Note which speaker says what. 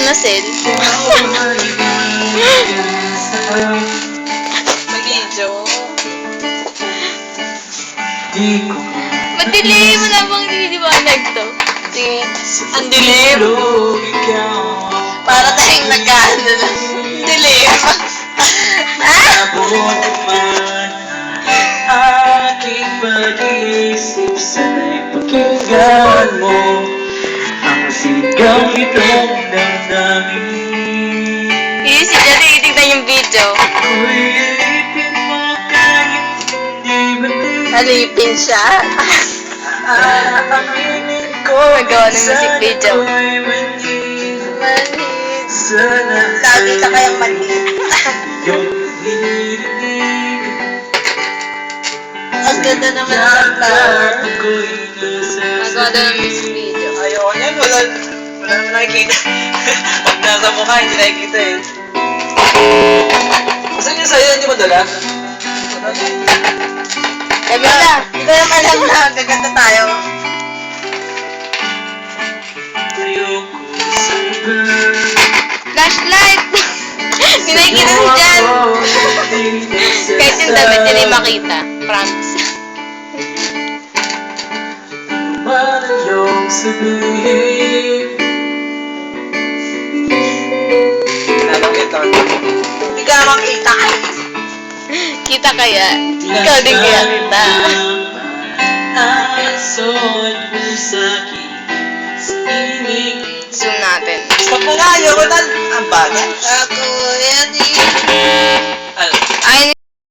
Speaker 1: na Sel.
Speaker 2: Mag-video.
Speaker 1: Madilim mo na bang niliwanag to?
Speaker 2: Sige. Ang dilim. Para tayong nag-ano na. Dilim.
Speaker 3: Aking pag-iisip sana'y pakinggan mo ang sigaw nitong damdamin.
Speaker 1: Hindi si Jari, itignan yung video.
Speaker 3: Ako'y alipin mo kahit hindi ba
Speaker 2: Alipin siya.
Speaker 3: aaminin ko
Speaker 1: Nagawa ng music video.
Speaker 3: ako'y manhid.
Speaker 2: Manhid.
Speaker 3: Sana
Speaker 2: Lagi ka kayang manhid.
Speaker 3: yung hinihinig.
Speaker 2: Ang ganda naman ng flower.
Speaker 3: Ako'y nasa
Speaker 1: Nagawa daw ng music video.
Speaker 2: Ayoko niyan. Wala naman nakikita. Pag nasa mukha, hindi nakikita eh.
Speaker 3: Saan yung sa'yo? Hindi mo dala?
Speaker 1: Sabi na.
Speaker 2: Hindi ko naman alam na gaganda tayo.
Speaker 3: Ayoko sana.
Speaker 1: Flashlight! Hindi nakikita si Jan. Kahit yung damit, hindi makita. Promise.
Speaker 3: Malayong sabihin.
Speaker 2: Nabanggit ako. Hindi ka naman kita.
Speaker 1: Kita kaya? Ikaw din kaya kita.
Speaker 3: Ason mo sa'kin sa inig.
Speaker 1: Zoom natin.
Speaker 2: Stop mo nga. Ayoko na. Ang bagay. Ako yan eh.
Speaker 3: Ano?